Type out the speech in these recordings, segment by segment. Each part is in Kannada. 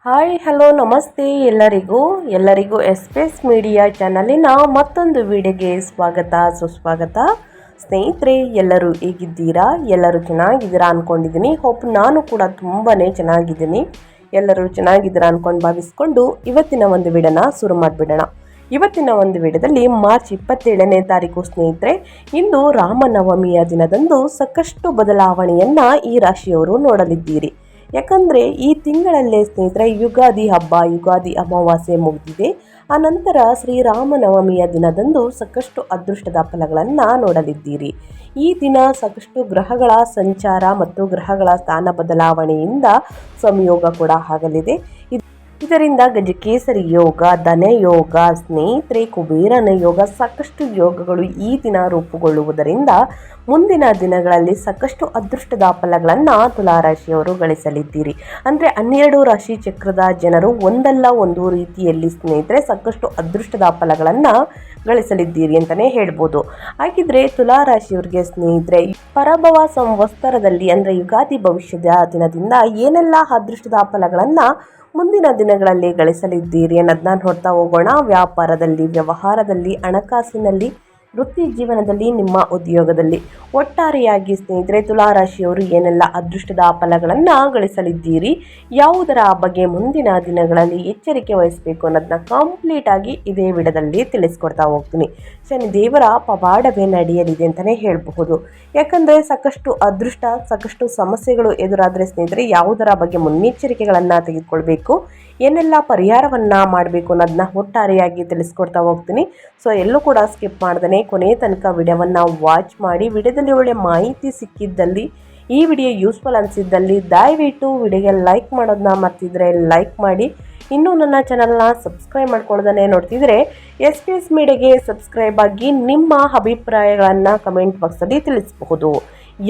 ಹಾಯ್ ಹಲೋ ನಮಸ್ತೆ ಎಲ್ಲರಿಗೂ ಎಸ್ ಮೀಡಿಯಾ ಚಾನಲಿನ ಮತ್ತೊಂದು ವಿಡಿಯೋಗೆ ಸುಸ್ವಾಗತ. ಸ್ನೇಹಿತರೆ, ಎಲ್ಲರೂ ಹೇಗಿದ್ದೀರಾ? ಎಲ್ಲರೂ ಚೆನ್ನಾಗಿದ್ದೀರಾ ಅಂದ್ಕೊಂಡಿದ್ದೀನಿ. ನಾನು ಕೂಡ ತುಂಬಾ ಚೆನ್ನಾಗಿದ್ದೀನಿ. ಎಲ್ಲರೂ ಚೆನ್ನಾಗಿದ್ದೀರಾ ಅಂದ್ಕೊಂಡು ಭಾವಿಸ್ಕೊಂಡು ಇವತ್ತಿನ ಒಂದು ವಿಡಿಯೋನ ಶುರು ಮಾಡಿಬಿಡೋಣ. ಇವತ್ತಿನ ಒಂದು ವಿಡಿಯೋದಲ್ಲಿ ಮಾರ್ಚ್ 27ನೇ ತಾರೀಕು ಸ್ನೇಹಿತರೆ, ಇಂದು ರಾಮನವಮಿಯ ದಿನದಂದು ಸಾಕಷ್ಟು ಬದಲಾವಣೆಯನ್ನು ಈ ರಾಶಿಯವರು ನೋಡಲಿದ್ದೀರಿ. ಯಾಕಂದರೆ ಈ ತಿಂಗಳಲ್ಲೇ ಸ್ನೇಹಿತರೆ ಯುಗಾದಿ ಅಮಾವಾಸ್ಯೆ ಮುಗಿದಿದೆ. ಆ ನಂತರ ಶ್ರೀರಾಮನವಮಿಯ ದಿನದಂದು ಸಾಕಷ್ಟು ಅದೃಷ್ಟದ ಫಲಗಳನ್ನು ನೋಡಲಿದ್ದೀರಿ. ಈ ದಿನ ಸಾಕಷ್ಟು ಗ್ರಹಗಳ ಸಂಚಾರ ಮತ್ತು ಗ್ರಹಗಳ ಸ್ಥಾನ ಬದಲಾವಣೆಯಿಂದ ಸಂಯೋಗ ಕೂಡ ಆಗಲಿದೆ. ಇದರಿಂದ ಗಜಕೇಸರಿ ಯೋಗ, ಧನ ಯೋಗ, ಸ್ನೇಹಿತರೆ ಕುಬೇರನ ಯೋಗ, ಸಾಕಷ್ಟು ಯೋಗಗಳು ಈ ದಿನ ರೂಪುಗೊಳ್ಳುವುದರಿಂದ ಮುಂದಿನ ದಿನಗಳಲ್ಲಿ ಸಾಕಷ್ಟು ಅದೃಷ್ಟದ ಫಲಗಳನ್ನು ತುಲಾರಾಶಿಯವರು ಗಳಿಸಲಿದ್ದೀರಿ. ಅಂದರೆ 12 ರಾಶಿ ಚಕ್ರದ ಜನರು ಒಂದಲ್ಲ ಒಂದು ರೀತಿಯಲ್ಲಿ ಸ್ನೇಹಿತರೆ ಸಾಕಷ್ಟು ಅದೃಷ್ಟದ ಫಲಗಳನ್ನು ಗಳಿಸಲಿದ್ದೀರಿ ಅಂತಲೇ ಹೇಳ್ಬೋದು. ಹಾಗಿದ್ರೆ ತುಲಾರಾಶಿಯವರಿಗೆ ಸ್ನೇಹಿತರೆ ಪರಭವ ಸಂವತ್ಸರದಲ್ಲಿ ಅಂದರೆ ಯುಗಾದಿ ಭವಿಷ್ಯದ ದಿನದಿಂದ ಏನೆಲ್ಲ ಅದೃಷ್ಟದ ಫಲಗಳನ್ನು ಮುಂದಿನ ದಿನಗಳಲ್ಲಿ ಗಳಿಸಲಿದ್ದೀರಿ ಅನ್ನೋದನ್ನ ನೋಡ್ತಾ ಹೋಗೋಣ. ವ್ಯಾಪಾರದಲ್ಲಿ, ವ್ಯವಹಾರದಲ್ಲಿ, ಹಣಕಾಸಿನಲ್ಲಿ, ವೃತ್ತಿ ಜೀವನದಲ್ಲಿ, ನಿಮ್ಮ ಉದ್ಯೋಗದಲ್ಲಿ ಒಟ್ಟಾರೆಯಾಗಿ ಸ್ನೇಹಿತರೆ ತುಲಾರಾಶಿಯವರು ಏನೆಲ್ಲ ಅದೃಷ್ಟದ ಫಲಗಳನ್ನು ಗಳಿಸಲಿದ್ದೀರಿ, ಯಾವುದರ ಬಗ್ಗೆ ಮುಂದಿನ ದಿನಗಳಲ್ಲಿ ಎಚ್ಚರಿಕೆ ವಹಿಸಬೇಕು ಅನ್ನೋದನ್ನ ಕಂಪ್ಲೀಟ್ ಆಗಿ ಇದೇ ವಿಡಿಯೋದಲ್ಲಿ ತಿಳಿಸ್ಕೊಡ್ತಾ ಹೋಗ್ತೀನಿ. ಶನಿ ದೇವರ ಪವಾಡವೇ ನಡೆಯಲಿದೆ ಅಂತಲೇ ಹೇಳಬಹುದು. ಯಾಕಂದರೆ ಸಾಕಷ್ಟು ಅದೃಷ್ಟ, ಸಾಕಷ್ಟು ಸಮಸ್ಯೆಗಳು ಎದುರಾದರೆ ಸ್ನೇಹಿತರೆ ಯಾವುದರ ಬಗ್ಗೆ ಮುನ್ನೆಚ್ಚರಿಕೆಗಳನ್ನು ತೆಗೆದುಕೊಳ್ಬೇಕು, ಏನೆಲ್ಲ ಪರಿಹಾರವನ್ನು ಮಾಡಬೇಕು ಅನ್ನೋದನ್ನ ಒಟ್ಟಾರೆಯಾಗಿ ತಿಳಿಸ್ಕೊಡ್ತಾ ಹೋಗ್ತೀನಿ. ಸೊ ಎಲ್ಲೂ ಕೂಡ ಸ್ಕಿಪ್ ಮಾಡ್ದೇ ಕೊನೆ ತನಕ ವಿಡಿಯೋವನ್ನು ವಾಚ್ ಮಾಡಿ. ವಿಡಿಯೋದಲ್ಲಿ ಒಳ್ಳೆ ಮಾಹಿತಿ ಸಿಕ್ಕಿದ್ದಲ್ಲಿ, ಈ ವಿಡಿಯೋ ಯೂಸ್ಫುಲ್ ಅನಿಸಿದ್ದಲ್ಲಿ ದಯವಿಟ್ಟು ವಿಡಿಯೋಗೆ ಲೈಕ್ ಮಾಡೋದನ್ನ ಮರ್ತಿದ್ರೆ ಲೈಕ್ ಮಾಡಿ. ಇನ್ನೂ ನನ್ನ ಚಾನಲ್ನ ಸಬ್ಸ್ಕ್ರೈಬ್ ಮಾಡ್ಕೊಳ್ಳೋದನ್ನೇ ನೋಡ್ತಿದ್ರೆ ಎಸ್ ಮೀಡಿಯಾಗೆ ಸಬ್ಸ್ಕ್ರೈಬ್ ಆಗಿ ನಿಮ್ಮ ಅಭಿಪ್ರಾಯಗಳನ್ನು ಕಮೆಂಟ್ ಬಾಕ್ಸಲ್ಲಿ ತಿಳಿಸಬಹುದು.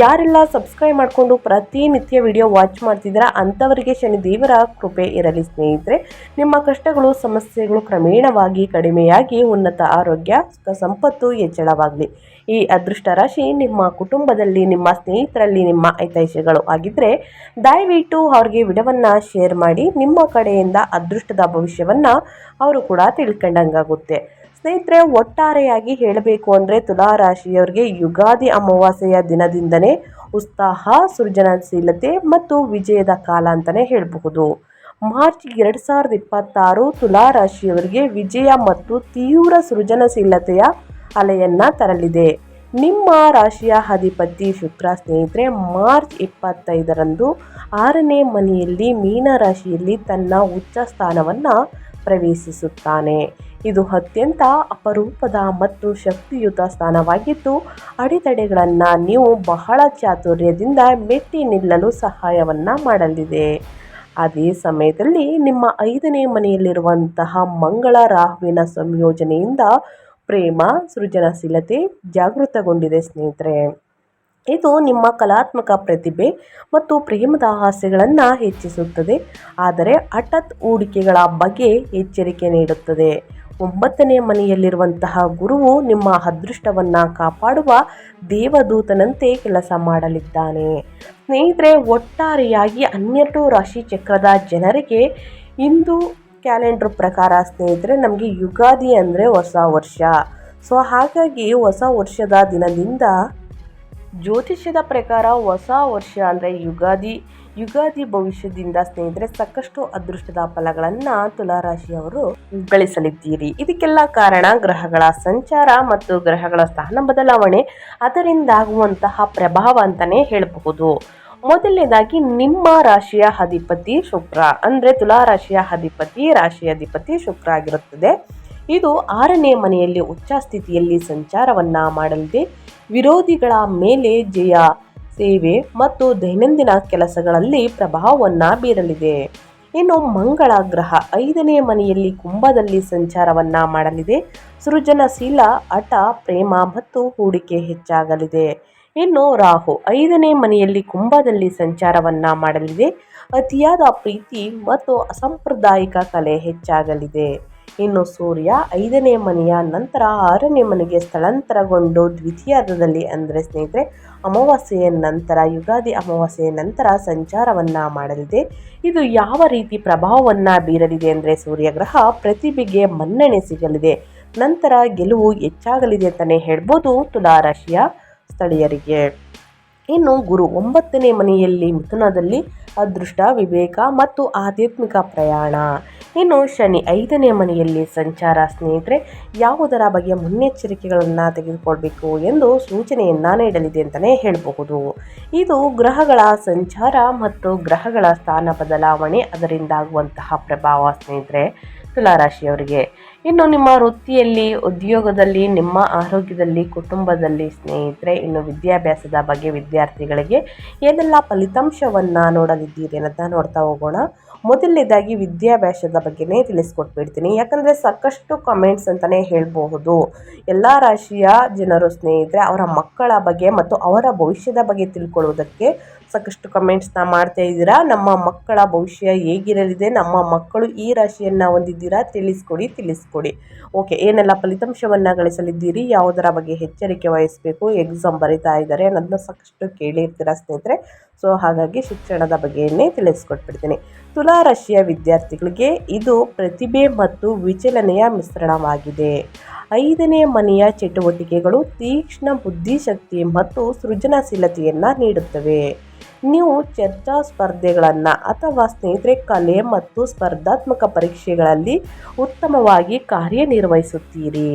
ಯಾರೆಲ್ಲ ಸಬ್ಸ್ಕ್ರೈಬ್ ಮಾಡಿಕೊಂಡು ಪ್ರತಿನಿತ್ಯ ವಿಡಿಯೋ ವಾಚ್ ಮಾಡ್ತಿದ್ದೀರಾ ಅಂಥವರಿಗೆ ಶನಿ ದೇವರ ಕೃಪೆ ಇರಲಿ ಸ್ನೇಹಿತರೆ. ನಿಮ್ಮ ಕಷ್ಟಗಳು, ಸಮಸ್ಯೆಗಳು ಕ್ರಮೇಣವಾಗಿ ಕಡಿಮೆಯಾಗಿ ಉನ್ನತ ಆರೋಗ್ಯ, ಸುಖ ಸಂಪತ್ತು ಹೆಚ್ಚಳವಾಗಲಿ. ಈ ಅದೃಷ್ಟ ರಾಶಿ ನಿಮ್ಮ ಕುಟುಂಬದಲ್ಲಿ, ನಿಮ್ಮ ಸ್ನೇಹಿತರಲ್ಲಿ, ನಿಮ್ಮ ಹಿತೈಷಿಗಳು ಆಗಿದ್ದರೆ ದಯವಿಟ್ಟು ಅವ್ರಿಗೆ ವಿಡಿಯೋವನ್ನು ಶೇರ್ ಮಾಡಿ. ನಿಮ್ಮ ಕಡೆಯಿಂದ ಅದೃಷ್ಟದ ಭವಿಷ್ಯವನ್ನು ಅವರು ಕೂಡ ತಿಳ್ಕೊಂಡಂಗಾಗುತ್ತೆ. ಸ್ನೇಹಿತರೆ, ಒಟ್ಟಾರೆಯಾಗಿ ಹೇಳಬೇಕು ಅಂದರೆ ತುಲಾರಾಶಿಯವರಿಗೆ ಯುಗಾದಿ ಅಮಾವಾಸ್ಯೆಯ ದಿನದಿಂದನೇ ಉತ್ಸಾಹ, ಸೃಜನಶೀಲತೆ ಮತ್ತು ವಿಜಯದ ಕಾಲ ಅಂತಲೇ ಹೇಳಬಹುದು. ಮಾರ್ಚ್ 2026 ತುಲಾರಾಶಿಯವರಿಗೆ ವಿಜಯ ಮತ್ತು ತೀವ್ರ ಸೃಜನಶೀಲತೆಯ ಅಲೆಯನ್ನು ತರಲಿದೆ. ನಿಮ್ಮ ರಾಶಿಯ ಅಧಿಪತಿ ಶುಕ್ರ ಸ್ನೇಹಿತರೆ ಮಾರ್ಚ್ 25ರಂದು 6ನೇ ಮನೆಯಲ್ಲಿ ಮೀನ ರಾಶಿಯಲ್ಲಿ ತನ್ನ ಉಚ್ಚ ಸ್ಥಾನವನ್ನು ಪ್ರವೇಶಿಸುತ್ತಾನೆ. ಇದು ಅತ್ಯಂತ ಅಪರೂಪದ ಮತ್ತು ಶಕ್ತಿಯುತ ಸ್ಥಾನವಾಗಿದ್ದು ಅಡೆತಡೆಗಳನ್ನು ನೀವು ಬಹಳ ಚಾತುರ್ಯದಿಂದ ಮೆಟ್ಟಿ ನಿಲ್ಲಲು ಸಹಾಯವನ್ನು ಮಾಡಲಿದೆ. ಅದೇ ಸಮಯದಲ್ಲಿ ನಿಮ್ಮ 5ನೇ ಮನೆಯಲ್ಲಿರುವಂತಹ ಮಂಗಳ ರಾಹುವಿನ ಸಂಯೋಜನೆಯಿಂದ ಪ್ರೇಮ, ಸೃಜನಶೀಲತೆ ಜಾಗೃತಗೊಂಡಿದೆ ಸ್ನೇಹಿತರೆ. ಇದು ನಿಮ್ಮ ಕಲಾತ್ಮಕ ಪ್ರತಿಭೆ ಮತ್ತು ಪ್ರೇಮದ ಆಸೆಗಳನ್ನು ಹೆಚ್ಚಿಸುತ್ತದೆ, ಆದರೆ ಹಠಾತ್ ಹೂಡಿಕೆಗಳ ಬಗ್ಗೆ ಎಚ್ಚರಿಕೆ ನೀಡುತ್ತದೆ. 9ನೇ ಮನೆಯಲ್ಲಿರುವಂತಹ ಗುರುವು ನಿಮ್ಮ ಅದೃಷ್ಟವನ್ನು ಕಾಪಾಡುವ ದೇವದೂತನಂತೆ ಕೆಲಸ ಮಾಡಲಿದ್ದಾನೆ. ಸ್ನೇಹಿತರೆ, ಒಟ್ಟಾರೆಯಾಗಿ 12 ರಾಶಿ ಚಕ್ರದ ಜನರಿಗೆ ಇಂದು ಕ್ಯಾಲೆಂಡರ್ ಪ್ರಕಾರ ಸ್ನೇಹಿತರೆ ನಮಗೆ ಯುಗಾದಿ ಅಂದರೆ ಹೊಸ ವರ್ಷ. ಸೊ ಹಾಗಾಗಿ ಹೊಸ ವರ್ಷದ ದಿನದಿಂದ ಜ್ಯೋತಿಷ್ಯದ ಪ್ರಕಾರ ಹೊಸ ವರ್ಷ ಅಂದರೆ ಯುಗಾದಿ ಭವಿಷ್ಯದಿಂದ ಸ್ನೇಹಿತರೆ ಸಾಕಷ್ಟು ಅದೃಷ್ಟದ ಫಲಗಳನ್ನು ತುಲಾರಾಶಿಯವರು ಗಳಿಸಲಿದ್ದೀರಿ. ಇದಕ್ಕೆಲ್ಲ ಕಾರಣ ಗ್ರಹಗಳ ಸಂಚಾರ ಮತ್ತು ಗ್ರಹಗಳ ಸ್ಥಾನ ಬದಲಾವಣೆ, ಅದರಿಂದಾಗುವಂತಹ ಪ್ರಭಾವ ಅಂತಲೇ ಹೇಳಬಹುದು. ಮೊದಲನೇದಾಗಿ ನಿಮ್ಮ ರಾಶಿಯ ಅಧಿಪತಿ ಶುಕ್ರ, ಅಂದರೆ ತುಲಾರಾಶಿಯ ರಾಶಿ ಅಧಿಪತಿ ಶುಕ್ರ ಆಗಿರುತ್ತದೆ. ಇದು 6ನೇ ಮನೆಯಲ್ಲಿ ಉಚ್ಚ ಸ್ಥಿತಿಯಲ್ಲಿ ಸಂಚಾರವನ್ನು ಮಾಡಲಿದೆ. ವಿರೋಧಿಗಳ ಮೇಲೆ ಜಯ, ಸೇವೆ ಮತ್ತು ದೈನಂದಿನ ಕೆಲಸಗಳಲ್ಲಿ ಪ್ರಭಾವವನ್ನು ಬೀರಲಿದೆ. ಇನ್ನು ಮಂಗಳ ಗ್ರಹ 5ನೇ ಮನೆಯಲ್ಲಿ ಕುಂಭದಲ್ಲಿ ಸಂಚಾರವನ್ನು ಮಾಡಲಿದೆ. ಸೃಜನಶೀಲ, ಹಠ, ಪ್ರೇಮ ಮತ್ತು ಹೂಡಿಕೆ ಹೆಚ್ಚಾಗಲಿದೆ. ಇನ್ನು ರಾಹು 5ನೇ ಮನೆಯಲ್ಲಿ ಕುಂಭದಲ್ಲಿ ಸಂಚಾರವನ್ನು ಮಾಡಲಿದೆ. ಅತಿಯಾದ ಪ್ರೀತಿ ಮತ್ತು ಅಸಾಂಪ್ರದಾಯಿಕ ಕಲೆ ಹೆಚ್ಚಾಗಲಿದೆ. ಇನ್ನು ಸೂರ್ಯ 5ನೇ ಮನೆಯ ನಂತರ 6ನೇ ಮನೆಗೆ ಸ್ಥಳಾಂತರಗೊಂಡು ದ್ವಿತೀಯಾರ್ಧದಲ್ಲಿ ಅಂದರೆ ಸ್ನೇಹಿತರೆ ಅಮಾವಾಸ್ಯೆಯ ನಂತರ ಯುಗಾದಿ ಅಮಾವಾಸ್ಯೆಯ ನಂತರ ಸಂಚಾರವನ್ನು ಮಾಡಲಿದೆ. ಇದು ಯಾವ ರೀತಿ ಪ್ರಭಾವವನ್ನು ಬೀರಲಿದೆ ಅಂದರೆ ಸೂರ್ಯಗ್ರಹ ಪ್ರತಿಭೆಗೆ ಮನ್ನಣೆ ಸಿಗಲಿದೆ, ನಂತರ ಗೆಲುವು ಹೆಚ್ಚಾಗಲಿದೆ ಅಂತಲೇ ಹೇಳ್ಬೋದು ತುಲಾರಾಶಿಯ ಸ್ಥಳೀಯರಿಗೆ. ಇನ್ನು ಗುರು 9ನೇ ಮನೆಯಲ್ಲಿ ಮಿಥುನದಲ್ಲಿ ಅದೃಷ್ಟ, ವಿವೇಕ ಮತ್ತು ಆಧ್ಯಾತ್ಮಿಕ ಪ್ರಯಾಣ. ಇನ್ನು ಶನಿ 5ನೇ ಮನೆಯಲ್ಲಿ ಸಂಚಾರ. ಸ್ನೇಹಿತರೆ, ಯಾವುದರ ಬಗ್ಗೆ ಮುನ್ನೆಚ್ಚರಿಕೆಗಳನ್ನು ತೆಗೆದುಕೊಳ್ಬೇಕು ಎಂದು ಸೂಚನೆಯನ್ನು ನೀಡಲಿದೆ ಅಂತಲೇ ಹೇಳಬಹುದು. ಇದು ಗ್ರಹಗಳ ಸಂಚಾರ ಮತ್ತು ಗ್ರಹಗಳ ಸ್ಥಾನ ಬದಲಾವಣೆ ಅದರಿಂದಾಗುವಂತಹ ಪ್ರಭಾವ ಸ್ನೇಹಿತರೆ ತುಲಾರಾಶಿಯವರಿಗೆ. ಇನ್ನು ನಿಮ್ಮ ವೃತ್ತಿಯಲ್ಲಿ, ಉದ್ಯೋಗದಲ್ಲಿ, ನಿಮ್ಮ ಆರೋಗ್ಯದಲ್ಲಿ, ಕುಟುಂಬದಲ್ಲಿ ಸ್ನೇಹಿತರೆ, ಇನ್ನು ವಿದ್ಯಾಭ್ಯಾಸದ ಬಗ್ಗೆ ವಿದ್ಯಾರ್ಥಿಗಳಿಗೆ ಏನೆಲ್ಲ ಫಲಿತಾಂಶವನ್ನು ನೋಡಲಿದ್ದೀರಿ ಅನ್ನೋದನ್ನ ನೋಡ್ತಾ ಹೋಗೋಣ. ಮೊದಲನೇದಾಗಿ ವಿದ್ಯಾಭ್ಯಾಸದ ಬಗ್ಗೆನೇ ತಿಳಿಸ್ಕೊಟ್ಬಿಡ್ತೀನಿ, ಯಾಕಂದರೆ ಸಾಕಷ್ಟು ಕಮೆಂಟ್ಸ್ ಅಂತಲೇ ಹೇಳಬಹುದು. ಎಲ್ಲ ರಾಶಿಯ ಜನರು ಸ್ನೇಹಿತರೆ ಅವರ ಮಕ್ಕಳ ಬಗ್ಗೆ ಮತ್ತು ಅವರ ಭವಿಷ್ಯದ ಬಗ್ಗೆ ತಿಳ್ಕೊಳ್ಳೋದಕ್ಕೆ ಸಾಕಷ್ಟು ಕಮೆಂಟ್ಸ್ನ ಮಾಡ್ತಾ ಇದ್ದೀರಾ. ನಮ್ಮ ಮಕ್ಕಳ ಭವಿಷ್ಯ ಹೇಗಿರಲಿದೆ, ನಮ್ಮ ಮಕ್ಕಳು ಈ ರಾಶಿಯನ್ನು ಹೊಂದಿದ್ದೀರಾ, ತಿಳಿಸ್ಕೊಡಿ. ಓಕೆ, ಏನೆಲ್ಲ ಫಲಿತಾಂಶವನ್ನು ಗಳಿಸಲಿದ್ದೀರಿ, ಯಾವುದರ ಬಗ್ಗೆ ಎಚ್ಚರಿಕೆ ವಹಿಸಬೇಕು, ಎಕ್ಸಾಮ್ ಬರಿತಾ ಇದ್ದಾರೆ ಅನ್ನೋದನ್ನ ಸಾಕಷ್ಟು ಕೇಳಿರ್ತೀರಾ ಸ್ನೇಹಿತರೆ. ಸೊ ಹಾಗಾಗಿ ಶಿಕ್ಷಣದ ಬಗ್ಗೆಯೇ ತಿಳಿಸ್ಕೊಟ್ಬಿಡ್ತೀನಿ. ತುಲಾರಾಶಿಯ ವಿದ್ಯಾರ್ಥಿಗಳಿಗೆ ಇದು ಪ್ರತಿಭೆ ಮತ್ತು ವಿಚಲನೆಯ ಮಿಶ್ರಣವಾಗಿದೆ. 5ನೇ ಮನೆಯ ಚಟುವಟಿಕೆಗಳು ತೀಕ್ಷ್ಣ ಬುದ್ಧಿಶಕ್ತಿ ಮತ್ತು ಸೃಜನಶೀಲತೆಯನ್ನು ನೀಡುತ್ತವೆ. ನೀವು ಚರ್ಚಾ ಸ್ಪರ್ಧೆಗಳನ್ನು ಅಥವಾ ಸ್ನೇಹಿತರೆ ಕಲೆ ಮತ್ತು ಸ್ಪರ್ಧಾತ್ಮಕ ಪರೀಕ್ಷೆಗಳಲ್ಲಿ ಉತ್ತಮವಾಗಿ ಕಾರ್ಯನಿರ್ವಹಿಸುತ್ತೀರಿ.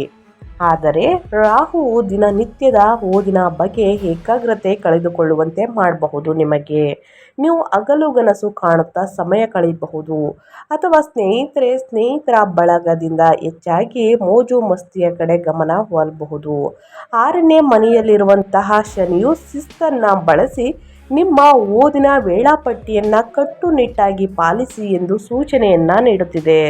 ಆದರೆ ರಾಹುವು ದಿನನಿತ್ಯದ ಓದಿನ ಬಗ್ಗೆ ಏಕಾಗ್ರತೆ ಕಳೆದುಕೊಳ್ಳುವಂತೆ ಮಾಡಬಹುದು. ನೀವು ಹಗಲುಗನಸು ಕಾಣುತ್ತಾ ಸಮಯ ಕಳೆಯಬಹುದು ಅಥವಾ ಸ್ನೇಹಿತರ ಬಳಗದಿಂದ ಹೆಚ್ಚಾಗಿ ಮೋಜು ಮಸ್ತಿಯ ಕಡೆ ಗಮನ ಒಲ್ಬಹುದು. 6ನೇ ಮನೆಯಲ್ಲಿರುವಂತಹ ಶನಿಯು ಶಿಸ್ತನ್ನು ಬಳಸಿ ನಿಮ್ಮ ಓದಿನ ವೇಳಾಪಟ್ಟಿಯನ್ನು ಕಟ್ಟುನಿಟ್ಟಾಗಿ ಪಾಲಿಸಿ ಎಂದು ಸೂಚನೆಯನ್ನು ನೀಡುತ್ತಿದೆ.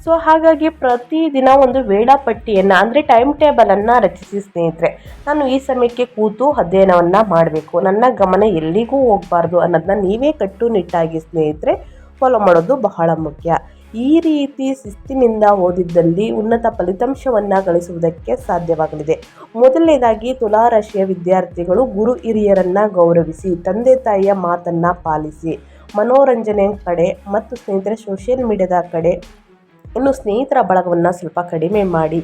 ಸೊ ಹಾಗಾಗಿ ಪ್ರತಿದಿನ ಒಂದು ವೇಳಾಪಟ್ಟಿಯನ್ನು ಅಂದರೆ ಟೈಮ್ ಟೇಬಲನ್ನು ರಚಿಸಿ ಸ್ನೇಹಿತರೆ. ನಾನು ಈ ಸಮಯಕ್ಕೆ ಕೂತು ಅಧ್ಯಯನವನ್ನು ಮಾಡಬೇಕು, ನನ್ನ ಗಮನ ಎಲ್ಲಿಗೂ ಹೋಗಬಾರ್ದು ಅನ್ನೋದನ್ನ ನೀವೇ ಕಟ್ಟುನಿಟ್ಟಾಗಿ ಸ್ನೇಹಿತರೆ ಫಾಲೋ ಮಾಡೋದು ಬಹಳ ಮುಖ್ಯ. ಈ ರೀತಿ ಶಿಸ್ತಿನಿಂದ ಓದಿದ್ದಲ್ಲಿ ಉನ್ನತ ಫಲಿತಾಂಶವನ್ನು ಗಳಿಸುವುದಕ್ಕೆ ಸಾಧ್ಯವಾಗಲಿದೆ. ಮೊದಲನೇದಾಗಿ ತುಲಾರಾಶಿಯ ವಿದ್ಯಾರ್ಥಿಗಳು ಗುರು ಹಿರಿಯರನ್ನು ಗೌರವಿಸಿ, ತಂದೆ ತಾಯಿಯ ಮಾತನ್ನು ಪಾಲಿಸಿ, ಮನೋರಂಜನೆ ಕಡೆ ಮತ್ತು ಸ್ನೇಹಿತರೆ ಸೋಷಿಯಲ್ ಮೀಡಿಯಾದ ಕಡೆ ಇನ್ನು ಸ್ನೇಹಿತರ ಬಳಗವನ್ನು ಸ್ವಲ್ಪ ಕಡಿಮೆ ಮಾಡಿ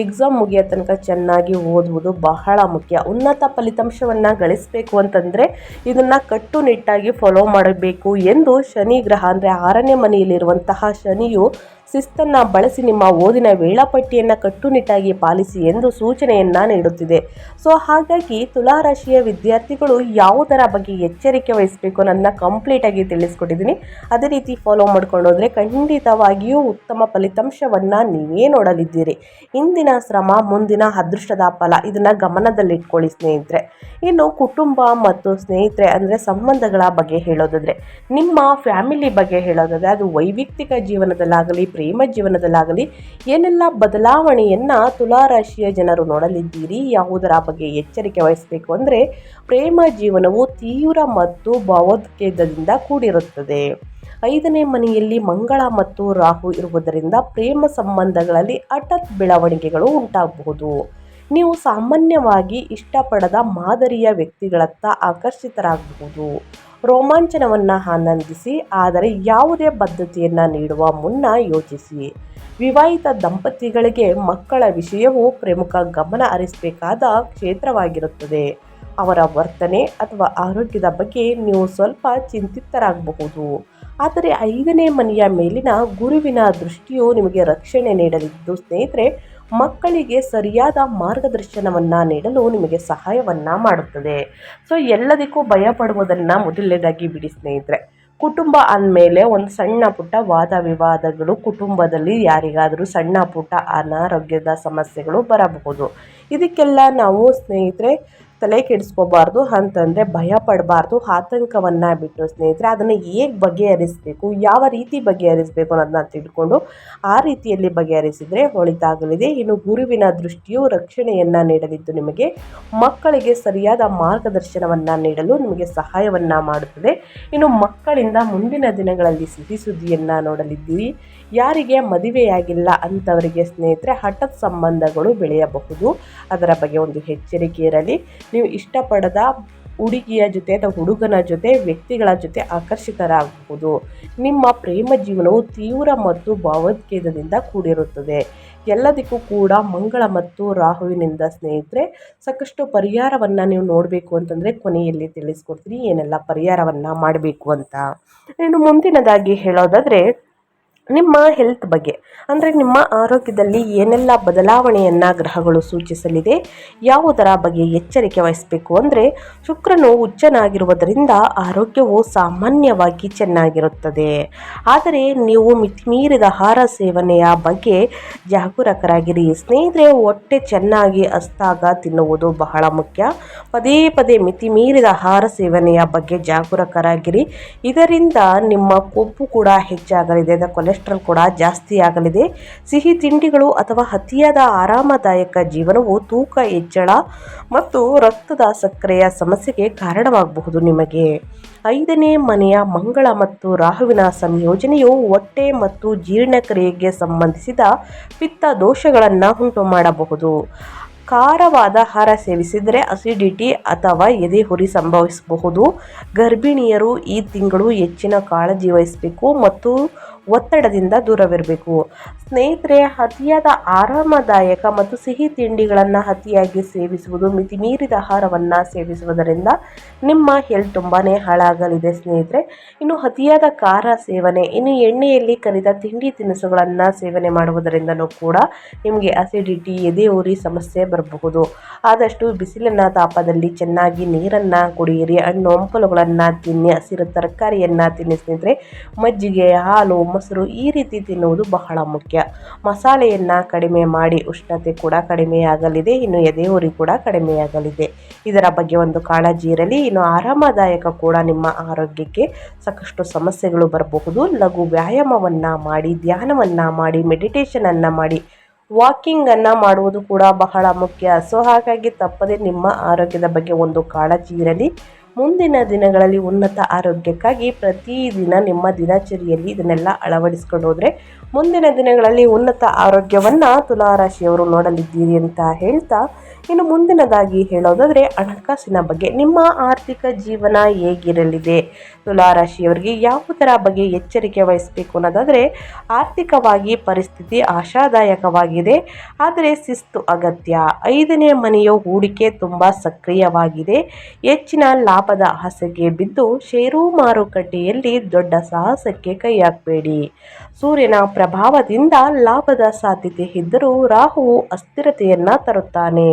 ಎಕ್ಸಾಮ್ ಮುಗಿಯೋ ತನಕ ಚೆನ್ನಾಗಿ ಓದುವುದು ಬಹಳ ಮುಖ್ಯ. ಉನ್ನತ ಫಲಿತಾಂಶವನ್ನು ಗಳಿಸಬೇಕು ಅಂತಂದರೆ ಇದನ್ನು ಕಟ್ಟುನಿಟ್ಟಾಗಿ ಫಾಲೋ ಮಾಡಬೇಕು ಎಂದು ಶನಿ ಗ್ರಹ ಅಂದರೆ 6ನೇ ಮನೆಯಲ್ಲಿರುವಂತಹ ಶನಿಯು ಶಿಸ್ತನ್ನು ಬಳಸಿ ನಿಮ್ಮ ಓದಿನ ವೇಳಾಪಟ್ಟಿಯನ್ನು ಕಟ್ಟುನಿಟ್ಟಾಗಿ ಪಾಲಿಸಿ ಎಂದು ಸೂಚನೆಯನ್ನು ನೀಡುತ್ತಿದೆ. ಸೊ ಹಾಗಾಗಿ ತುಲಾರಾಶಿಯ ವಿದ್ಯಾರ್ಥಿಗಳು ಯಾವುದರ ಬಗ್ಗೆ ಎಚ್ಚರಿಕೆ ವಹಿಸಬೇಕು ಅನ್ನೋದನ್ನ ಕಂಪ್ಲೀಟಾಗಿ ತಿಳಿಸ್ಕೊಟ್ಟಿದ್ದೀನಿ. ಅದೇ ರೀತಿ ಫಾಲೋ ಮಾಡ್ಕೊಂಡು ಹೋದರೆ ಖಂಡಿತವಾಗಿಯೂ ಉತ್ತಮ ಫಲಿತಾಂಶವನ್ನು ನೀವೇ ನೋಡಲಿದ್ದೀರಿ. ಇಂದಿನ ಶ್ರಮ ಮುಂದಿನ ಅದೃಷ್ಟದ ಫಲ, ಇದನ್ನು ಗಮನದಲ್ಲಿಟ್ಕೊಳ್ಳಿ ಸ್ನೇಹಿತರೆ. ಇನ್ನು ಕುಟುಂಬ ಮತ್ತು ಸ್ನೇಹಿತರೆ ಅಂದರೆ ಸಂಬಂಧಗಳ ಬಗ್ಗೆ ಹೇಳೋದಾದರೆ, ನಿಮ್ಮ ಫ್ಯಾಮಿಲಿ ಬಗ್ಗೆ ಹೇಳೋದಾದರೆ, ಅದು ವೈಯಕ್ತಿಕ ಜೀವನದಲ್ಲಾಗಲಿ ಪ್ರೇಮ ಜೀವನದಲ್ಲಾಗಲಿ ಏನೆಲ್ಲ ಬದಲಾವಣೆಯನ್ನು ತುಲಾರಾಶಿಯ ಜನರು ನೋಡಲಿದ್ದೀರಿ, ಯಾವುದರ ಬಗ್ಗೆ ಎಚ್ಚರಿಕೆ ವಹಿಸಬೇಕು ಅಂದರೆ ಪ್ರೇಮ ಜೀವನವು ತೀವ್ರ ಮತ್ತು ಭಾವೋದ್ವೇಗದಿಂದ ಕೂಡಿರುತ್ತದೆ. 5ನೇ ಮನೆಯಲ್ಲಿ ಮಂಗಳ ಮತ್ತು ರಾಹು ಇರುವುದರಿಂದ ಪ್ರೇಮ ಸಂಬಂಧಗಳಲ್ಲಿ ಹಠಾತ್ ಬೆಳವಣಿಗೆಗಳು ಉಂಟಾಗಬಹುದು. ನೀವು ಸಾಮಾನ್ಯವಾಗಿ ಇಷ್ಟಪಡದ ಮಾದರಿಯ ವ್ಯಕ್ತಿಗಳತ್ತ ಆಕರ್ಷಿತರಾಗಬಹುದು. ರೋಮಾಂಚನವನ್ನು ಆನಂದಿಸಿ, ಆದರೆ ಯಾವುದೇ ಬದ್ಧತೆಯನ್ನು ನೀಡುವ ಮುನ್ನ ಯೋಚಿಸಿ. ವಿವಾಹಿತ ದಂಪತಿಗಳಿಗೆ ಮಕ್ಕಳ ವಿಷಯವು ಪ್ರಮುಖ ಗಮನ ಹರಿಸಬೇಕಾದ ಕ್ಷೇತ್ರವಾಗಿರುತ್ತದೆ. ಅವರ ವರ್ತನೆ ಅಥವಾ ಆರೋಗ್ಯದ ಬಗ್ಗೆ ನೀವು ಸ್ವಲ್ಪ ಚಿಂತಿತರಾಗಬಹುದು. ಆದರೆ 5ನೇ ಮನೆಯ ಮೇಲಿನ ಗುರುವಿನ ದೃಷ್ಟಿಯು ನಿಮಗೆ ರಕ್ಷಣೆ ನೀಡಲಿದ್ದು ಸ್ನೇಹಿತರೆ ಮಕ್ಕಳಿಗೆ ಸರಿಯಾದ ಮಾರ್ಗದರ್ಶನವನ್ನು ನೀಡಲು ನಿಮಗೆ ಸಹಾಯವನ್ನು ಮಾಡುತ್ತದೆ. ಸೊ ಎಲ್ಲದಕ್ಕೂ ಭಯಪಡುವುದನ್ನು ಮೊದಲನೇದಾಗಿ ಬಿಡಿ ಸ್ನೇಹಿತರೆ. ಕುಟುಂಬ ಅಂದಮೇಲೆ ಒಂದು ಸಣ್ಣ ಪುಟ್ಟ ವಾದ ವಿವಾದಗಳು ಕುಟುಂಬದಲ್ಲಿ ಯಾರಿಗಾದರೂ ಸಣ್ಣ ಪುಟ್ಟ ಅನಾರೋಗ್ಯದ ಸಮಸ್ಯೆಗಳು ಬರಬಹುದು. ಇದಕ್ಕೆಲ್ಲ ನಾವು ಸ್ನೇಹಿತರೆ ತಲೆ ಕೆಡಿಸ್ಕೋಬಾರ್ದು, ಅಂತಂದರೆ ಭಯ ಪಡಬಾರ್ದು. ಆತಂಕವನ್ನು ಬಿಟ್ಟು ಸ್ನೇಹಿತರೆ ಅದನ್ನು ಹೇಗೆ ಬಗೆಹರಿಸಬೇಕು, ಯಾವ ರೀತಿ ಬಗೆಹರಿಸಬೇಕು ಅನ್ನೋದನ್ನ ತಿಳ್ಕೊಂಡು ಆ ರೀತಿಯಲ್ಲಿ ಬಗೆಹರಿಸಿದರೆ ಒಳಿತಾಗಲಿದೆ. ಇನ್ನು ಗುರುವಿನ ದೃಷ್ಟಿಯು ರಕ್ಷಣೆಯನ್ನು ನೀಡಲಿದ್ದು ನಿಮಗೆ ಮಕ್ಕಳಿಗೆ ಸರಿಯಾದ ಮಾರ್ಗದರ್ಶನವನ್ನು ನೀಡಲು ನಿಮಗೆ ಸಹಾಯವನ್ನು ಮಾಡುತ್ತದೆ. ಇನ್ನು ಮಕ್ಕಳಿಂದ ಮುಂದಿನ ದಿನಗಳಲ್ಲಿ ಸಿಹಿ ಸುದ್ದಿಯನ್ನು ನೋಡಲಿದ್ದೀರಿ. ಯಾರಿಗೆ ಮದುವೆಯಾಗಿಲ್ಲ ಅಂಥವರಿಗೆ ಸ್ನೇಹಿತರೆ ಹಠಾತ್ ಸಂಬಂಧಗಳು ಬೆಳೆಯಬಹುದು. ಅದರ ಬಗ್ಗೆ ಒಂದು ಎಚ್ಚರಿಕೆ ಇರಲಿ. ನೀವು ಇಷ್ಟಪಡದ ಹುಡುಗಿಯ ಜೊತೆ ಅಥವಾ ಹುಡುಗನ ಜೊತೆ ವ್ಯಕ್ತಿಗಳ ಜೊತೆ ಆಕರ್ಷಿತರಾಗಬಹುದು. ನಿಮ್ಮ ಪ್ರೇಮ ಜೀವನವು ತೀವ್ರ ಮತ್ತು ಭಾವೋದ್ವೇಗದಿಂದ ಕೂಡಿರುತ್ತದೆ. ಎಲ್ಲದಕ್ಕೂ ಕೂಡ ಮಂಗಳ ಮತ್ತು ರಾಹುವಿನಿಂದ ಸ್ನೇಹಿತರೆ ಸಾಕಷ್ಟು ಪರಿಹಾರವನ್ನು ನೀವು ನೋಡಬೇಕು ಅಂತಂದರೆ ಕೊನೆಯಲ್ಲಿ ತಿಳಿಸ್ಕೊಡ್ತೀನಿ ಏನೆಲ್ಲ ಪರಿಹಾರವನ್ನು ಮಾಡಬೇಕು ಅಂತ. ಇನ್ನು ಮುಂದಿನದಾಗಿ ಹೇಳೋದಾದರೆ ನಿಮ್ಮ ಹೆಲ್ತ್ ಬಗ್ಗೆ, ಅಂದರೆ ನಿಮ್ಮ ಆರೋಗ್ಯದಲ್ಲಿ ಏನೆಲ್ಲ ಬದಲಾವಣೆಯನ್ನು ಗ್ರಹಗಳು ಸೂಚಿಸಲಿದೆ, ಯಾವುದರ ಬಗ್ಗೆ ಎಚ್ಚರಿಕೆ ವಹಿಸಬೇಕು ಅಂದರೆ ಶುಕ್ರನು ಉಚ್ಚನಾಗಿರುವುದರಿಂದ ಆರೋಗ್ಯವು ಸಾಮಾನ್ಯವಾಗಿ ಚೆನ್ನಾಗಿರುತ್ತದೆ. ಆದರೆ ನೀವು ಮಿತಿಮೀರಿದ ಆಹಾರ ಸೇವನೆಯ ಬಗ್ಗೆ ಜಾಗರೂಕರಾಗಿರಿ. ಸ್ನೇಹಿತರೆ, ಹೊಟ್ಟೆ ಚೆನ್ನಾಗಿ ಹಸ್ದಾಗ ತಿನ್ನುವುದು ಬಹಳ ಮುಖ್ಯ. ಪದೇ ಪದೇ ಮಿತಿಮೀರಿದ ಆಹಾರ ಸೇವನೆಯ ಬಗ್ಗೆ ಜಾಗರೂಕರಾಗಿರಿ. ಇದರಿಂದ ನಿಮ್ಮ ಕೊಬ್ಬು ಕೂಡ ಹೆಚ್ಚಾಗಲಿದೆ, ಕೊಲೆಸ್ಟ್ರಾಲ್ ಕೂಡ ಜಾಸ್ತಿ ಆಗಲಿದೆ. ಸಿಹಿ ತಿಂಡಿಗಳು ಅಥವಾ ಅತಿಯಾದ ಆರಾಮದಾಯಕ ಜೀವನವು ತೂಕ ಹೆಚ್ಚಳ ಮತ್ತು ರಕ್ತದ ಸಕ್ಕರೆಯ ಸಮಸ್ಯೆಗೆ ಕಾರಣವಾಗಬಹುದು. ನಿಮಗೆ 5ನೇ ಮನೆಯ ಮಂಗಳ ಮತ್ತು ರಾಹುವಿನ ಸಂಯೋಜನೆಯು ಹೊಟ್ಟೆ ಮತ್ತು ಜೀರ್ಣಕ್ರಿಯೆಗೆ ಸಂಬಂಧಿಸಿದ ಪಿತ್ತ ದೋಷಗಳನ್ನು ಉಂಟು ಮಾಡಬಹುದು. ಖಾರವಾದ ಆಹಾರ ಸೇವಿಸಿದರೆ ಅಸಿಡಿಟಿ ಅಥವಾ ಎದೆಯುರಿ ಸಂಭವಿಸಬಹುದು. ಗರ್ಭಿಣಿಯರು ಈ ತಿಂಗಳು ಹೆಚ್ಚಿನ ಕಾಳಜಿ ವಹಿಸಬೇಕು ಮತ್ತು ಒತ್ತಡದಿಂದ ದೂರವಿರಬೇಕು. ಸ್ನೇಹಿತರೆ, ಅತಿಯಾದ ಆರಾಮದಾಯಕ ಮತ್ತು ಸಿಹಿ ತಿಂಡಿಗಳನ್ನು ಅತಿಯಾಗಿ ಸೇವಿಸುವುದು, ಮಿತಿಮೀರಿದ ಆಹಾರವನ್ನು ಸೇವಿಸುವುದರಿಂದ ನಿಮ್ಮ ಹೆಲ್ತ್ ತುಂಬಾ ಹಾಳಾಗಲಿದೆ ಸ್ನೇಹಿತರೆ. ಇನ್ನು ಅತಿಯಾದ ಖಾರ ಸೇವನೆ, ಇನ್ನು ಎಣ್ಣೆಯಲ್ಲಿ ಕರಿದ ತಿಂಡಿ ತಿನಿಸುಗಳನ್ನು ಸೇವನೆ ಮಾಡುವುದರಿಂದಲೂ ಕೂಡ ನಿಮಗೆ ಅಸಿಡಿಟಿ, ಎದೆಯುರಿ ಸಮಸ್ಯೆ ಬರಬಹುದು. ಆದಷ್ಟು ಬಿಸಿಲಿನ ತಾಪದಲ್ಲಿ ಚೆನ್ನಾಗಿ ನೀರನ್ನು ಕುಡಿಯಿರಿ, ಹಣ್ಣು ಹಂಪಲುಗಳನ್ನು ತಿನ್ನಿ, ಹಸಿರು ತರಕಾರಿಯನ್ನು ತಿನ್ನಿ ಸ್ನೇಹಿತರೆ. ಮಜ್ಜಿಗೆ, ಹಾಲು, ಮೊಸರು ಈ ರೀತಿ ತಿನ್ನುವುದು ಬಹಳ ಮುಖ್ಯ. ಮಸಾಲೆಯನ್ನು ಕಡಿಮೆ ಮಾಡಿ, ಉಷ್ಣತೆ ಕೂಡ ಕಡಿಮೆಯಾಗಲಿದೆ. ಇನ್ನು ಎದೆಯುರಿ ಕೂಡ ಕಡಿಮೆಯಾಗಲಿದೆ. ಇದರ ಬಗ್ಗೆ ಒಂದು ಕಾಳಜಿ ಇರಲಿ. ಇನ್ನು ಆರಾಮದಾಯಕ ಕೂಡ ನಿಮ್ಮ ಆರೋಗ್ಯಕ್ಕೆ ಸಾಕಷ್ಟು ಸಮಸ್ಯೆಗಳು ಬರಬಹುದು. ಲಘು ವ್ಯಾಯಾಮವನ್ನು ಮಾಡಿ, ಧ್ಯಾನವನ್ನು ಮಾಡಿ, ಮೆಡಿಟೇಷನನ್ನು ಮಾಡಿ, ವಾಕಿಂಗನ್ನು ಮಾಡುವುದು ಕೂಡ ಬಹಳ ಮುಖ್ಯ. ಸೊ ಹಾಗಾಗಿ ತಪ್ಪದೆ ನಿಮ್ಮ ಆರೋಗ್ಯದ ಬಗ್ಗೆ ಒಂದು ಕಾಳಜಿ ಇರಲಿ. ಮುಂದಿನ ದಿನಗಳಲ್ಲಿ ಉನ್ನತ ಆರೋಗ್ಯಕ್ಕಾಗಿ ಪ್ರತಿದಿನ ನಿಮ್ಮ ದಿನಚರಿಯಲ್ಲಿ ಇದನ್ನೆಲ್ಲ ಅಳವಡಿಸ್ಕೊಂಡು ಹೋದರೆ ಮುಂದಿನ ದಿನಗಳಲ್ಲಿ ಉನ್ನತ ಆರೋಗ್ಯವನ್ನು ತುಲಾರಾಶಿಯವರು ನೋಡಲಿದ್ದೀರಿ ಅಂತ ಹೇಳ್ತಾ, ಇನ್ನು ಮುಂದಿನದಾಗಿ ಹೇಳೋದಾದರೆ ಹಣಕಾಸಿನ ಬಗ್ಗೆ. ನಿಮ್ಮ ಆರ್ಥಿಕ ಜೀವನ ಹೇಗಿರಲಿದೆ, ತುಲಾರಾಶಿಯವರಿಗೆ ಯಾವುದರ ಬಗ್ಗೆ ಎಚ್ಚರಿಕೆ ವಹಿಸಬೇಕು ಅನ್ನೋದಾದರೆ, ಆರ್ಥಿಕವಾಗಿ ಪರಿಸ್ಥಿತಿ ಆಶಾದಾಯಕವಾಗಿದೆ, ಆದರೆ ಶಿಸ್ತು ಅಗತ್ಯ. 5ನೇ ಮನೆಯ ಹೂಡಿಕೆ ತುಂಬ ಸಕ್ರಿಯವಾಗಿದೆ. ಹೆಚ್ಚಿನ ಲಾಭದ ಆಸೆಗೆ ಬಿದ್ದು ಷೇರು ಮಾರುಕಟ್ಟೆಯಲ್ಲಿ ದೊಡ್ಡ ಸಾಹಸಕ್ಕೆ ಕೈ ಹಾಕಬೇಡಿ. ಸೂರ್ಯನ ಪ್ರಭಾವದಿಂದ ಲಾಭದ ಸಾಧ್ಯತೆ ಇದ್ದರೂ ರಾಹುವು ಅಸ್ಥಿರತೆಯನ್ನು ತರುತ್ತಾನೆ.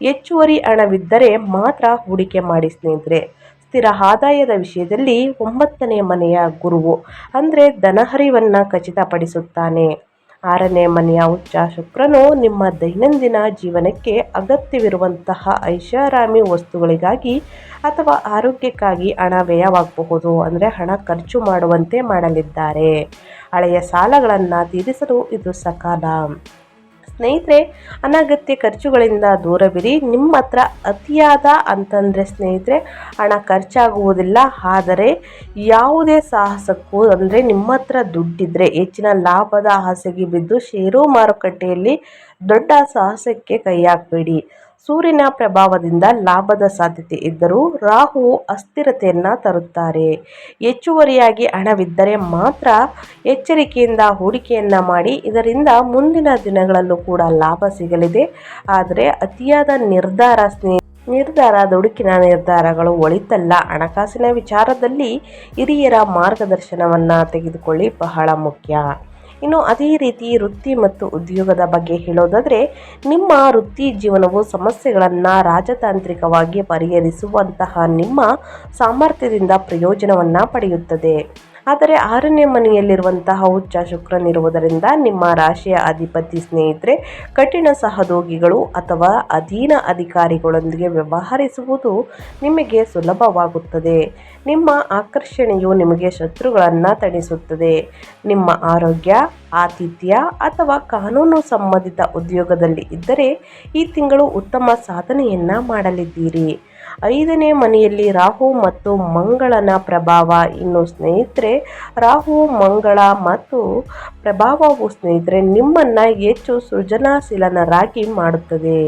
ಹೆಚ್ಚುವರಿ ಹಣವಿದ್ದರೆ ಮಾತ್ರ ಹೂಡಿಕೆ ಮಾಡಿ ಸ್ನೇಹಿತರೆ. ಸ್ಥಿರ ಆದಾಯದ ವಿಷಯದಲ್ಲಿ 9ನೇ ಮನೆಯ ಗುರುವು ಅಂದರೆ ಧನಹರಿವನ್ನು ಖಚಿತಪಡಿಸುತ್ತಾನೆ. 6ನೇ ಮನೆಯ ಉಚ್ಚ ಶುಕ್ರನು ನಿಮ್ಮ ದೈನಂದಿನ ಜೀವನಕ್ಕೆ ಅಗತ್ಯವಿರುವಂತಹ ಐಷಾರಾಮಿ ವಸ್ತುಗಳಿಗಾಗಿ ಅಥವಾ ಆರೋಗ್ಯಕ್ಕಾಗಿ ಹಣ ವ್ಯಯವಾಗಬಹುದು, ಅಂದರೆ ಹಣ ಖರ್ಚು ಮಾಡುವಂತೆ ಮಾಡಲಿದ್ದಾರೆ. ಹಳೆಯ ಸಾಲಗಳನ್ನು ತೀರಿಸಲು ಇದು ಸಕಾಲ. ಸ್ನೇಹಿತರೆ, ಅನಗತ್ಯ ಖರ್ಚುಗಳಿಂದ ದೂರವಿರಿ. ನಿಮ್ಮ ಹತ್ರ ಅತಿಯಾದ ಅಂತಂದರೆ ಸ್ನೇಹಿತರೆ ಹಣ ಖರ್ಚಾಗುವುದಿಲ್ಲ, ಆದರೆ ಯಾವುದೇ ಸಾಹಸಕ್ಕೂ ಅಂದರೆ ನಿಮ್ಮ ಹತ್ರ ದುಡ್ಡಿದ್ದರೆ ಹೆಚ್ಚಿನ ಲಾಭದ ಆಸೆಗೆ ಬಿದ್ದು ಷೇರು ಮಾರುಕಟ್ಟೆಯಲ್ಲಿ ದೊಡ್ಡ ಸಾಹಸಕ್ಕೆ ಕೈ ಹಾಕಬೇಡಿ. ಸೂರ್ಯನ ಪ್ರಭಾವದಿಂದ ಲಾಭದ ಸಾಧ್ಯತೆ ಇದ್ದರೂ ರಾಹು ಅಸ್ಥಿರತೆಯನ್ನು ತರುತ್ತಾರೆ. ಹೆಚ್ಚುವರಿಯಾಗಿ ಹಣವಿದ್ದರೆ ಮಾತ್ರ ಎಚ್ಚರಿಕೆಯಿಂದ ಹೂಡಿಕೆಯನ್ನು ಮಾಡಿ, ಇದರಿಂದ ಮುಂದಿನ ದಿನಗಳಲ್ಲೂ ಕೂಡ ಲಾಭ ಸಿಗಲಿದೆ. ಆದರೆ ಅತಿಯಾದ ದುಡುಕಿನ ನಿರ್ಧಾರಗಳು ಒಳಿತಲ್ಲ. ಹಣಕಾಸಿನ ವಿಚಾರದಲ್ಲಿ ಹಿರಿಯರ ಮಾರ್ಗದರ್ಶನವನ್ನು ತೆಗೆದುಕೊಳ್ಳಿ, ಬಹಳ ಮುಖ್ಯ. ಇನ್ನು ಅದೇ ರೀತಿ ವೃತ್ತಿ ಮತ್ತು ಉದ್ಯೋಗದ ಬಗ್ಗೆ ಹೇಳೋದಾದರೆ, ನಿಮ್ಮ ವೃತ್ತಿ ಜೀವನವು ಸಮಸ್ಯೆಗಳನ್ನು ರಾಜತಾಂತ್ರಿಕವಾಗಿ ಪರಿಹರಿಸುವಂತಹ ನಿಮ್ಮ ಸಾಮರ್ಥ್ಯದಿಂದ ಪ್ರಯೋಜನವನ್ನು ಪಡೆಯುತ್ತದೆ. ಆದರೆ 6ನೇ ಮನೆಯಲ್ಲಿರುವಂತಹ ಉಚ್ಚ ಶುಕ್ರನಿರುವುದರಿಂದ ನಿಮ್ಮ ರಾಶಿಯ ಅಧಿಪತಿ ಸ್ನೇಹಿತರೆ ಕಠಿಣ ಸಹೋದ್ಯೋಗಿಗಳು ಅಥವಾ ಅಧೀನ ಅಧಿಕಾರಿಗಳೊಂದಿಗೆ ವ್ಯವಹರಿಸುವುದು ನಿಮಗೆ ಸುಲಭವಾಗುತ್ತದೆ. ನಿಮ್ಮ ಆಕರ್ಷಣೆಯು ನಿಮಗೆ ಶತ್ರುಗಳನ್ನು ತಣಿಸುತ್ತದೆ. ನಿಮ್ಮ ಆರೋಗ್ಯ, ಆತಿಥ್ಯ ಅಥವಾ ಕಾನೂನು ಸಂಬಂಧಿತ ಉದ್ಯೋಗದಲ್ಲಿ ಇದ್ದರೆ ಈ ತಿಂಗಳು ಉತ್ತಮ ಸಾಧನೆಯನ್ನು ಮಾಡಲಿದ್ದೀರಿ. 5ನೇ ಮನೆಯಲ್ಲಿ ರಾಹು ಮತ್ತು ಮಂಗಳನ ಪ್ರಭಾವ. ಇನ್ನು ಸ್ನೇಹಿತರೆ ರಾಹು ಮಂಗಳ ಮತ್ತು ಪ್ರಭಾವವು ಸ್ನೇಹಿತರೆ ನಿಮ್ಮನ್ನು ಹೆಚ್ಚು ಸೃಜನಶೀಲನರಾಗಿ ಮಾಡುತ್ತದೆ.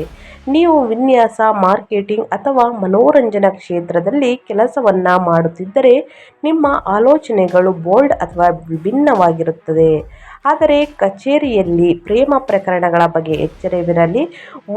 ನೀವು ವಿನ್ಯಾಸ, ಮಾರ್ಕೆಟಿಂಗ್ ಅಥವಾ ಮನೋರಂಜನಾ ಕ್ಷೇತ್ರದಲ್ಲಿ ಕೆಲಸವನ್ನು ಮಾಡುತ್ತಿದ್ದರೆ ನಿಮ್ಮ ಆಲೋಚನೆಗಳು ಬೋಲ್ಡ್ ಅಥವಾ ವಿಭಿನ್ನವಾಗಿರುತ್ತದೆ. ಆದರೆ ಕಚೇರಿಯಲ್ಲಿ ಪ್ರೇಮ ಪ್ರಕರಣಗಳ ಬಗ್ಗೆ ಎಚ್ಚರವಿರಲಿ.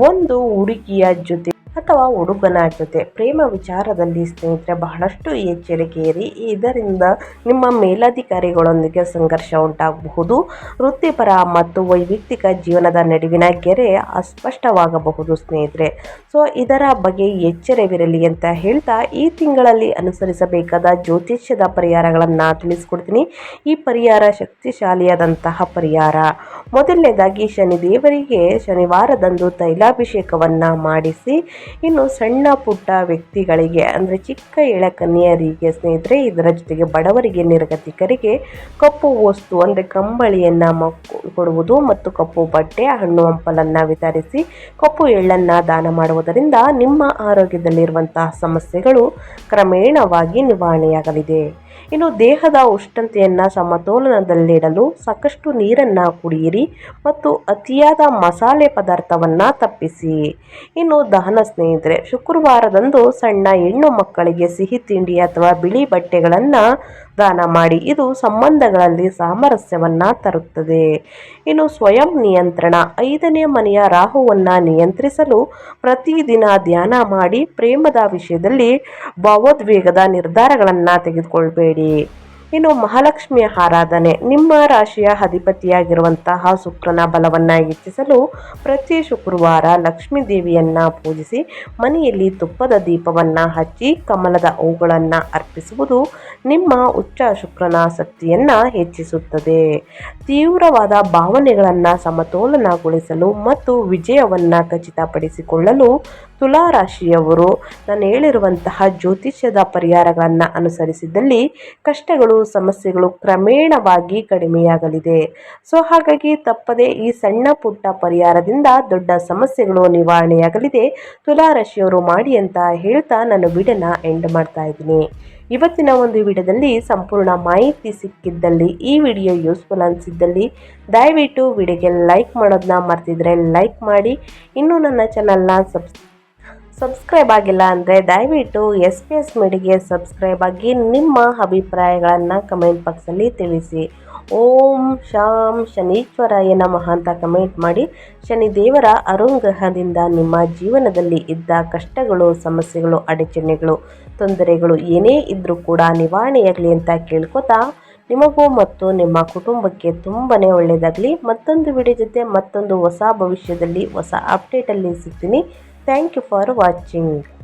ಒಂದು ಹುಡುಗಿಯ ಜೊತೆ ಅಥವಾ ಹುಡುಗನ ಜೊತೆ ಪ್ರೇಮ ವಿಚಾರದಲ್ಲಿ ಸ್ನೇಹಿತರೆ ಬಹಳಷ್ಟು ಎಚ್ಚರಿಕೆ ಇರಿ. ಇದರಿಂದ ನಿಮ್ಮ ಮೇಲಧಿಕಾರಿಗಳೊಂದಿಗೆ ಸಂಘರ್ಷ ಉಂಟಾಗಬಹುದು. ವೃತ್ತಿಪರ ಮತ್ತು ವೈಯಕ್ತಿಕ ಜೀವನದ ನಡುವಿನ ಗೆರೆ ಅಸ್ಪಷ್ಟವಾಗಬಹುದು ಸ್ನೇಹಿತರೆ. ಸೊ ಇದರ ಬಗ್ಗೆ ಎಚ್ಚರವಿರಲಿ ಅಂತ ಹೇಳ್ತಾ ಈ ತಿಂಗಳಲ್ಲಿ ಅನುಸರಿಸಬೇಕಾದ ಜ್ಯೋತಿಷ್ಯದ ಪರಿಹಾರಗಳನ್ನು ತಿಳಿಸ್ಕೊಡ್ತೀನಿ. ಈ ಪರಿಹಾರ ಶಕ್ತಿಶಾಲಿಯಾದಂತಹ ಪರಿಹಾರ. ಮೊದಲನೇದಾಗಿ ಶನಿದೇವರಿಗೆ ಶನಿವಾರದಂದು ತೈಲಾಭಿಷೇಕವನ್ನು ಮಾಡಿಸಿ, ಇನ್ನು ಸಣ್ಣ ಪುಟ್ಟ ವ್ಯಕ್ತಿಗಳಿಗೆ ಅಂದರೆ ಚಿಕ್ಕ ಎಳಕನ್ಯರಿಗೆ ಸ್ನೇಹಿತರೆ, ಇದರ ಜೊತೆಗೆ ಬಡವರಿಗೆ, ನಿರ್ಗತಿಕರಿಗೆ ಕಪ್ಪು ವಸ್ತು ಅಂದರೆ ಕಂಬಳಿಯನ್ನು ಕೊಡುವುದು ಮತ್ತು ಕಪ್ಪು ಬಟ್ಟೆ, ಹಣ್ಣು ಹಂಪಲನ್ನು ವಿತರಿಸಿ ಕಪ್ಪು ಎಳ್ಳನ್ನು ದಾನ ಮಾಡುವುದರಿಂದ ನಿಮ್ಮ ಆರೋಗ್ಯದಲ್ಲಿರುವಂತಹ ಸಮಸ್ಯೆಗಳು ಕ್ರಮೇಣವಾಗಿ ನಿವಾರಣೆಯಾಗಲಿದೆ. ಇನ್ನು ದೇಹದ ಉಷ್ಣತೆಯನ್ನು ಸಮತೋಲನದಲ್ಲಿಡಲು ಸಾಕಷ್ಟು ನೀರನ್ನು ಕುಡಿಯಿರಿ ಮತ್ತು ಅತಿಯಾದ ಮಸಾಲೆ ಪದಾರ್ಥವನ್ನು ತಪ್ಪಿಸಿ. ಇನ್ನು ದಹನ ಸ್ನೇಹಿತರೆ, ಶುಕ್ರವಾರದಂದು ಸಣ್ಣ ಹೆಣ್ಣು ಮಕ್ಕಳಿಗೆ ಸಿಹಿ ತಿಂಡಿ ಅಥವಾ ಬಿಳಿ ಬಟ್ಟೆಗಳನ್ನು ದಾನ ಮಾಡಿ. ಇದು ಸಂಬಂಧಗಳಲ್ಲಿ ಸಾಮರಸ್ಯವನ್ನು ತರುತ್ತದೆ. ಇನ್ನು ಸ್ವಯಂ ನಿಯಂತ್ರಣ. 5ನೇ ಮನೆಯ ರಾಹುವನ್ನು ನಿಯಂತ್ರಿಸಲು ಪ್ರತಿದಿನ ಧ್ಯಾನ ಮಾಡಿ. ಪ್ರೇಮದ ವಿಷಯದಲ್ಲಿ ಭಾವೋದ್ವೇಗದ ನಿರ್ಧಾರಗಳನ್ನು ತೆಗೆದುಕೊಳ್ಬೇಡಿ. ಇನ್ನು ಮಹಾಲಕ್ಷ್ಮಿಯ ಆರಾಧನೆ. ನಿಮ್ಮ ರಾಶಿಯ ಅಧಿಪತಿಯಾಗಿರುವಂತಹ ಶುಕ್ರನ ಬಲವನ್ನು ಹೆಚ್ಚಿಸಲು ಪ್ರತಿ ಶುಕ್ರವಾರ ಲಕ್ಷ್ಮೀ ದೇವಿಯನ್ನು ಪೂಜಿಸಿ ಮನೆಯಲ್ಲಿ ತುಪ್ಪದ ದೀಪವನ್ನು ಹಚ್ಚಿ ಕಮಲದ ಹೂಗಳನ್ನು ಅರ್ಪಿಸುವುದು ನಿಮ್ಮ ಉಚ್ಚ ಶುಕ್ರನ ಶಕ್ತಿಯನ್ನು ಹೆಚ್ಚಿಸುತ್ತದೆ. ತೀವ್ರವಾದ ಭಾವನೆಗಳನ್ನು ಸಮತೋಲನಗೊಳಿಸಲು ಮತ್ತು ವಿಜಯವನ್ನು ಖಚಿತಪಡಿಸಿಕೊಳ್ಳಲು ತುಲಾ ರಾಶಿಯವರು ನಾನು ಹೇಳಿರುವಂತಹ ಜ್ಯೋತಿಷ್ಯದ ಪರಿಹಾರಗಳನ್ನು ಅನುಸರಿಸಿದಲ್ಲಿ ಕಷ್ಟಗಳು, ಸಮಸ್ಯೆಗಳು ಕ್ರಮೇಣವಾಗಿ ಕಡಿಮೆಯಾಗಲಿದೆ. ಸೊ ಹಾಗಾಗಿ ತಪ್ಪದೆ ಈ ಸಣ್ಣ ಪುಟ್ಟ ಪರಿಹಾರದಿಂದ ದೊಡ್ಡ ಸಮಸ್ಯೆಗಳು ನಿವಾರಣೆಯಾಗಲಿದೆ. ತುಲಾ ರಾಶಿಯವರು ಮಾಡಿ ಅಂತ ಹೇಳ್ತಾ ನಾನು ವಿಡಿಯೋನ ಎಂಡ್ ಮಾಡ್ತಾ ಇದ್ದೀನಿ. ಇವತ್ತಿನ ಒಂದು ವಿಡಿಯೋದಲ್ಲಿ ಸಂಪೂರ್ಣ ಮಾಹಿತಿ ಸಿಕ್ಕಿದ್ದಲ್ಲಿ, ಈ ವಿಡಿಯೋ ಯೂಸ್ಫುಲ್ ಅನಿಸಿದ್ದಲ್ಲಿ ದಯವಿಟ್ಟು ವಿಡಿಯೋಗೆ ಲೈಕ್ ಮಾಡೋದನ್ನ ಮರ್ತಿದ್ರೆ ಲೈಕ್ ಮಾಡಿ. ಇನ್ನೂ ನನ್ನ ಚಾನಲ್ನ ಸಬ್ಸ್ಕ್ರೈಬ್ ಆಗಿಲ್ಲ ಅಂದರೆ ದಯವಿಟ್ಟು SPS ಮೀಡಿಯಾಗೆ ಸಬ್ಸ್ಕ್ರೈಬ್ ಆಗಿ ನಿಮ್ಮ ಅಭಿಪ್ರಾಯಗಳನ್ನು ಕಮೆಂಟ್ ಬಾಕ್ಸಲ್ಲಿ ತಿಳಿಸಿ. ಓಂ ಶಾಂ ಶನೀಶ್ವರಾಯ ನಮಃ ಅಂತ ಕಮೆಂಟ್ ಮಾಡಿ. ಶನಿದೇವರ ಅನುಗ್ರಹದಿಂದ ನಿಮ್ಮ ಜೀವನದಲ್ಲಿ ಇದ್ದ ಕಷ್ಟಗಳು, ಸಮಸ್ಯೆಗಳು, ಅಡಚಣೆಗಳು, ತೊಂದರೆಗಳು ಏನೇ ಇದ್ದರೂ ಕೂಡ ನಿವಾರಣೆಯಾಗಲಿ ಅಂತ ಕೇಳ್ಕೊತಾ ನಿಮಗೂ ಮತ್ತು ನಿಮ್ಮ ಕುಟುಂಬಕ್ಕೆ ತುಂಬಾ ಒಳ್ಳೆಯದಾಗಲಿ. ಮತ್ತೊಂದು ವಿಡಿಯೋ ಜೊತೆ ಮತ್ತೊಂದು ಹೊಸ ಭವಿಷ್ಯದಲ್ಲಿ ಹೊಸ ಅಪ್ಡೇಟಲ್ಲಿ ಸಿಗ್ತೀನಿ. Thank you for watching.